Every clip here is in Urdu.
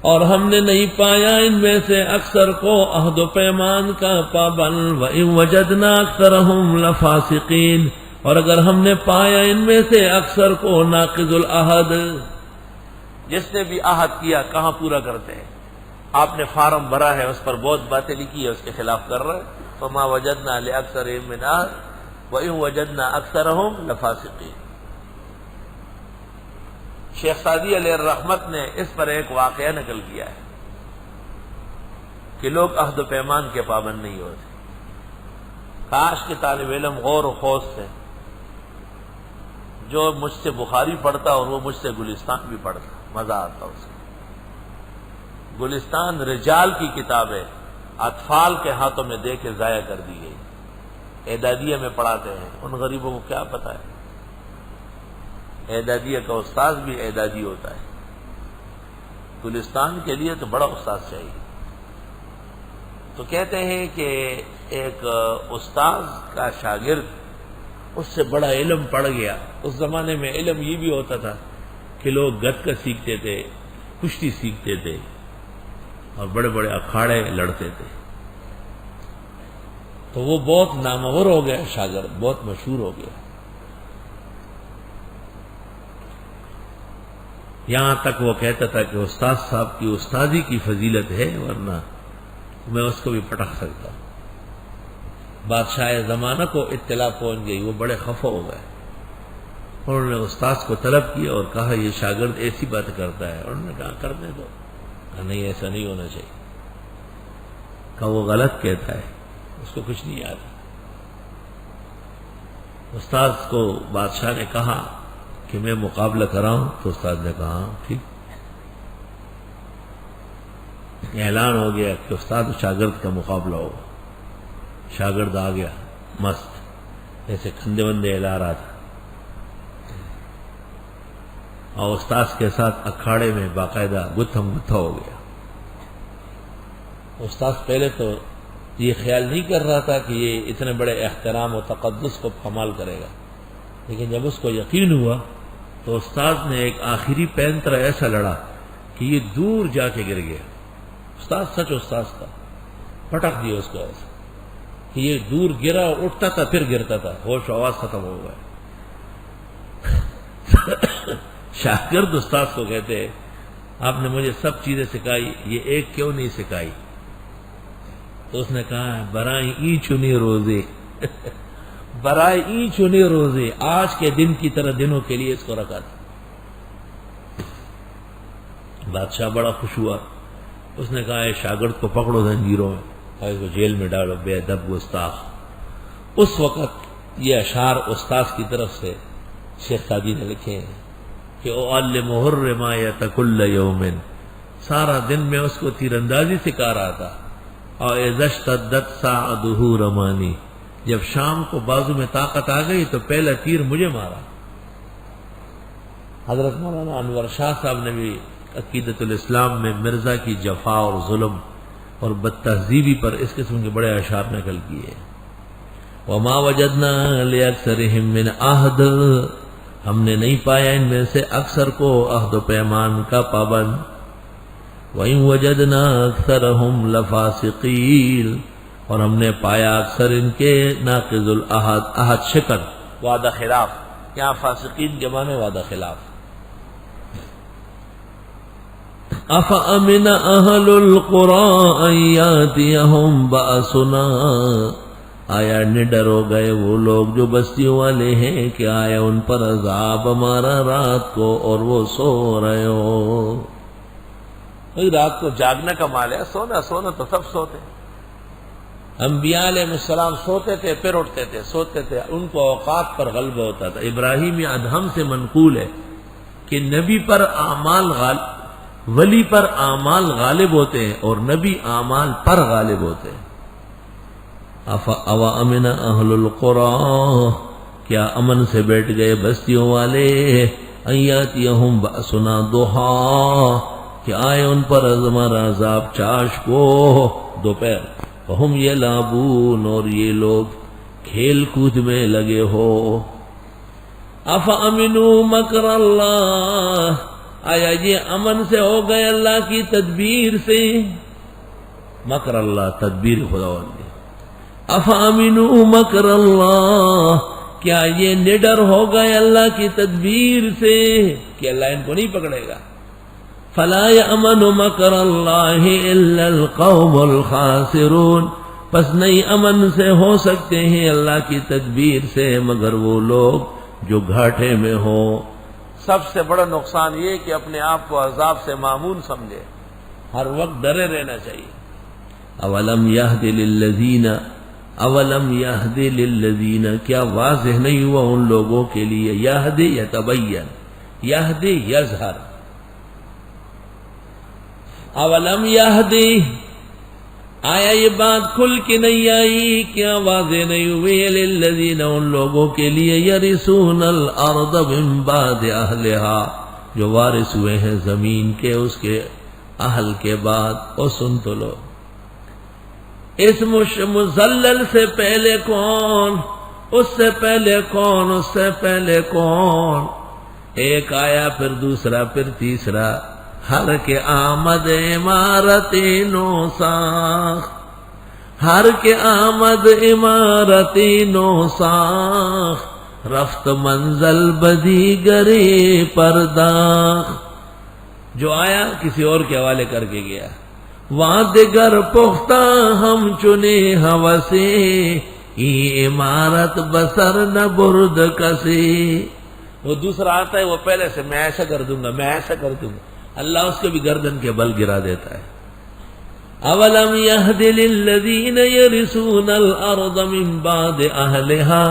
اور ہم نے نہیں پایا ان میں سے اکثر کو عہد و پیمان کا پابند، وَإِن وَجَدْنَا أَكْثَرَهُمْ لَفَاسِقِينَ، اور اگر ہم نے پایا ان میں سے اکثر کو ناقض العہد، جس نے بھی عہد کیا کہاں پورا کرتے ہیں؟ آپ نے فارم بھرا ہے، اس پر بہت باتیں لکھی ہے، اس کے خلاف کر رہے ہیں۔ فَمَا وَجَدْنَا لِأَكْثَرِهِم مِّنْ عَهْدٍ وَإِن وَجَدْنَا أَكْثَرَهُمْ لَفَاسِقِينَ۔ شیخ سعدی علیہ الرحمت نے اس پر ایک واقعہ نقل کیا ہے کہ لوگ عہد و پیمان کے پابند نہیں ہوتے۔ کاش کے طالب علم غور و خوض سے، جو مجھ سے بخاری پڑھتا اور وہ مجھ سے گلستان بھی پڑھتا، مزہ آتا اس کو۔ گلستان رجال کی کتاب ہے، اطفال کے ہاتھوں میں دے کے ضائع کر دی گئی، اعدادیہ میں پڑھاتے ہیں، ان غریبوں کو کیا پتہ ہے؟ اعدادیہ کا استاذ بھی اعدادی ہوتا ہے، گلستان کے لیے تو بڑا استاذ چاہیے۔ تو کہتے ہیں کہ ایک استاذ کا شاگرد اس سے بڑا علم پڑھ گیا۔ اس زمانے میں علم یہ بھی ہوتا تھا کہ لوگ گتکا سیکھتے تھے، کشتی سیکھتے تھے اور بڑے بڑے اکھاڑے لڑتے تھے۔ تو وہ بہت نامور ہو گیا، شاگرد بہت مشہور ہو گیا، یہاں تک وہ کہتا تھا کہ استاد صاحب کی استادی کی فضیلت ہے، ورنہ میں اس کو بھی پٹخ سکتا ہوں۔ بادشاہ زمانہ کو اطلاع پہنچ گئی، وہ بڑے خفا ہو گئے۔ انہوں نے استاد کو طلب کیا اور کہا یہ شاگرد ایسی بات کرتا ہے۔ انہوں نے کہا کرنے دو، کہا نہیں ایسا نہیں ہونا چاہیے، کہا وہ غلط کہتا ہے، اس کو کچھ نہیں آتا۔ استاد کو بادشاہ نے کہا کہ میں مقابلہ کراؤں، تو استاد نے کہا ٹھیک۔ اعلان ہو گیا کہ استاد و شاگرد کا مقابلہ ہوگا۔ شاگرد آ گیا مست، جیسے کھندے وندے ہلا رہا تھا، اور استاد کے ساتھ اکھاڑے میں باقاعدہ گتھم گتھا ہو گیا۔ استاد پہلے تو یہ خیال نہیں کر رہا تھا کہ یہ اتنے بڑے احترام و تقدس کو پامال کرے گا، لیکن جب اس کو یقین ہوا تو استاد نے ایک آخری پینترا ایسا لڑا کہ یہ دور جا کے گر گیا۔ استاد سچ استاد تھا، پٹک دیا اس کو ایسا کہ یہ دور گرا، اٹھتا تھا پھر گرتا تھا، ہوش و آواز ختم ہو گئے۔ شاگرد استاد کو کہتے ہیں آپ نے مجھے سب چیزیں سکھائی، یہ ایک کیوں نہیں سکھائی؟ تو اس نے کہا برائے ای چنی روزے برائے ای چنے روزے، آج کے دن کی طرح دنوں کے لیے اس کو رکھا تھا۔ بادشاہ بڑا خوش ہوا، اس نے کہا شاگرد کو پکڑو زنجیروں میں اور اس کو جیل میں ڈالو، بے ادب گستاخ۔ اس وقت یہ اشعار استاذ کی طرف سے شیخ سعدی نے لکھے ہیں کہ اعلمہ الرمایۃ کل یوم، سارا دن میں اس کو تیر اندازی سکھا رہا تھا، اور اذا اشتدت ساعدہ رمانی، جب شام کو بازو میں طاقت آ گئی تو پہلا تیر مجھے مارا۔ حضرت مولانا انور شاہ صاحب نے بھی عقیدت الاسلام میں مرزا کی جفا اور ظلم اور بدتہذیبی پر اس قسم کے بڑے اشعار نقل کیے۔ وما وجدنا لأکثرهم من عہد، ہم نے نہیں پایا ان میں سے اکثر کو عہد و پیمان کا پابند۔ وَإِن وَجَدْنَا أَكْثَرَهُمْ لَفَاسِقِينَ، اور ہم نے پایا اکثر ان کے ناقض العہد، عہد شکن، وعدہ خلاف۔ یہاں فاسقین کے معنی وعدہ خلاف۔ أَفَأَمِنَ أَهْلُ الْقُرَىٰ أَن يَأْتِيَهُمْ بَأْسُنَا، آیا نڈر ہو گئے وہ لوگ جو بستیوں والے ہیں کہ آیا ان پر عذاب ہمارا رات کو اور وہ سو رہے ہو۔ رات کو جاگنے کا مال ہے، سونا سونا تو سب سوتے ہیں۔ انبیاء علیہ السلام سوتے تھے پھر اٹھتے تھے، سوتے تھے، ان کو اوقات پر غلبہ ہوتا تھا۔ ابراہیم ادہم سے منقول ہے کہ نبی پر اعمال ولی پر اعمال غالب ہوتے ہیں اور نبی اعمال پر غالب ہوتے ہیں۔ أَوَأَمِنَ أَهْلُ الْقُرَىٰ، کیا امن سے بیٹھ گئے بستیوں والے، أَن يَأْتِيَهُمْ بَأْسُنَا ضُحًى، کہ آئے ان پر ہمارا عذاب چاش کو دوپہر، وَهُمْ يَلْعَبُونَ، اور یہ لوگ کھیل کود میں لگے ہو۔ أَفَأَمِنُوا مَكْرَ اللَّهِ، آیا یہ امن سے ہو گئے اللہ کی تدبیر سے؟ مکر اللہ تدبیر خداوند دی۔ افامنوا مکر اللہ، کیا یہ نڈر ہو گئے اللہ کی تدبیر سے کہ اللہ ان کو نہیں پکڑے گا؟ فلا یأمن مکر اللہ الا القوم الخاسرون، پس نہیں امن سے ہو سکتے ہیں اللہ کی تدبیر سے مگر وہ لوگ جو گھاٹے میں ہو۔ سب سے بڑا نقصان یہ کہ اپنے آپ کو عذاب سے معمون سمجھے، ہر وقت ڈرے رہنا چاہیے۔ اولم یہد للذین، کیا واضح نہیں ہوا ان لوگوں کے لیے؟ یہد یتبین، یہد یظہر، اولم یہد، آیا یہ بات کھل کے نہیں آئی؟ کیا واضح نہیں ہوئی؟ للذین، ان لوگوں کے لیے، یرثون الارض من بعد اہلہا، جو وارث ہوئے ہیں زمین کے اس کے اہل کے بعد۔ اور سن تو لو، اس مزلل سے پہلے کون، اس سے پہلے کون، اس سے پہلے کون؟ ایک آیا، پھر دوسرا، پھر تیسرا۔ ہر کے آمد عمارت نو ساخ، ہر کے آمد عمارت نو ساخ، رفت منزل بدی گری پرداخ۔ جو آیا کسی اور کے حوالے کر کے گیا۔ وہاں دیگر پختہ ہم چنے ہوسے، ای عمارت بسر نہ برد کسی۔ وہ دوسرا آتا ہے، وہ پہلے سے میں ایسا کر دوں گا، میں ایسا کر دوں گا، اللہ اس کے بھی گردن کے بل گرا دیتا ہے۔ اولم یہد للذین یرثون الارض من بعد اہلہا،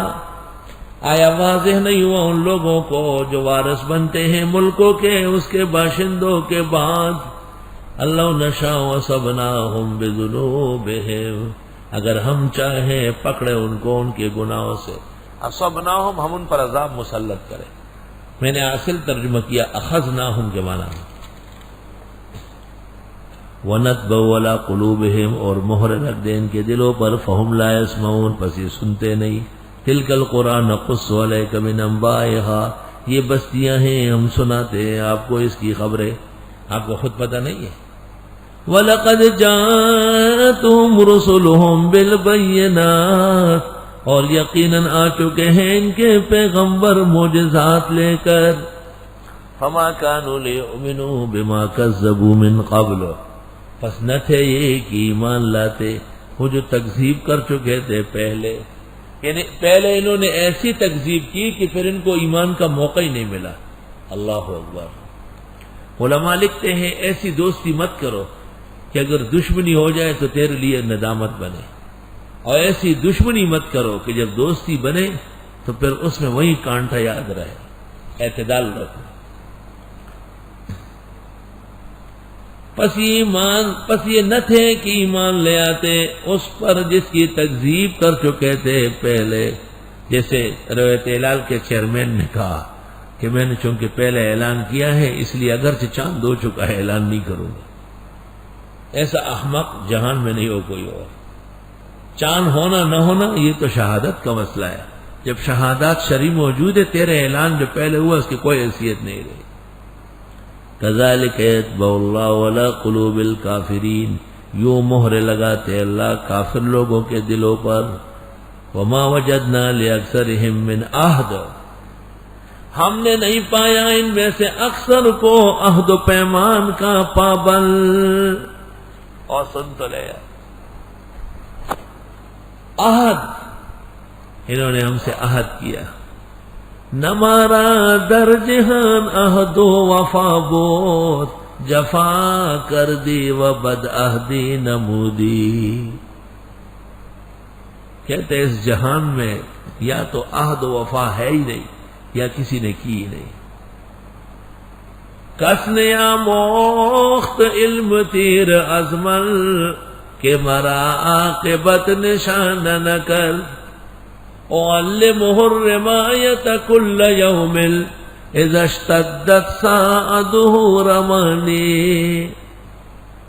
آیا واضح نہیں ہوا ان لوگوں کو جو وارث بنتے ہیں ملکوں کے اس کے باشندوں کے بعد؟ اللہ نشاء وصبناہم بذنوبہم، اگر ہم چاہیں پکڑے ان کو ان کے گناہوں سے، اصبناہم، ہم ان پر عذاب مسلط کریں۔ میں نے اصل ترجمہ کیا اخذناہم کے معنی میں۔ وَنَتْبَوْ عَلَىٰ قُلُوبِهِمْ، اور مہر رکھ دیں ان کے دلوں پر، فَهُمْ لَا يَسْمَعُونَ، پس یہ سنتے نہیں۔ تِلْكَ الْقُرَىٰ نَقُصُّ عَلَيْكَ مِنْ أَنبَائِهَا، یہ بستیاں ہیں ہم سناتے ہیں آپ کو اس کی خبریں، آپ کو خود پتہ نہیں ہے۔ وَلَقَدْ جَاءَتْهُمْ رُسُلُهُمْ بِالْبَيِّنَاتِ، اور یقیناً آ چکے ہیں ان کے پیغمبر معجزات لے کر۔ فَمَا كَانُوا لِيُؤْمِنُوا بِمَا كَذَّبُوا مِنْ قَبْلُ، پس نہ تھے یہ کہ ایمان لاتے وہ جو تکذیب کر چکے تھے پہلے، یعنی پہلے انہوں نے ایسی تکذیب کی کہ پھر ان کو ایمان کا موقع ہی نہیں ملا۔ اللہ اکبر۔ علماء لکھتے ہیں ایسی دوستی مت کرو کہ اگر دشمنی ہو جائے تو تیرے لیے ندامت بنے، اور ایسی دشمنی مت کرو کہ جب دوستی بنے تو پھر اس میں وہی کانٹا یاد رہے۔ اعتدال رکھو۔ پس یہ نہ تھے کہ ایمان لے آتے اس پر جس کی تکذیب کر چکے تھے پہلے، جیسے روایت ہلال کے چیئرمین نے کہا کہ میں نے چونکہ پہلے اعلان کیا ہے اس لیے اگرچہ چاند ہو چکا ہے اعلان نہیں کروں گا۔ ایسا احمق جہان میں نہیں ہو کوئی اور۔ چاند ہونا نہ ہونا یہ تو شہادت کا مسئلہ ہے، جب شہادات شرعی موجود ہے تیرے اعلان جو پہلے ہوا اس کی کوئی حیثیت نہیں رہی۔ کذالک یطبع اللہ علی قلوب الکافرین، یوں مہر لگاتے اللہ کافر لوگوں کے دلوں پر۔ وما وجدنا لاکثرہم من عہد، ہم نے نہیں پایا ان میں سے اکثر کو عہد و پیمان کا پابند۔ اور سن تو لے، عہد، انہوں نے ہم سے عہد کیا، نمارا در جہان عہد و وفا بوت، جفا کر دی و بد عہدی نمودی۔ کہتے اس جہان میں یا تو عہد و وفا ہے ہی نہیں یا کسی نے کی ہی نہیں۔ کس نے آموخت علم تیر ازمل، کہ مرا عاقبت نشان نہ کر، اعلمہ الرمایت کل یوم اذا اشتدت ساعدہ رمانی۔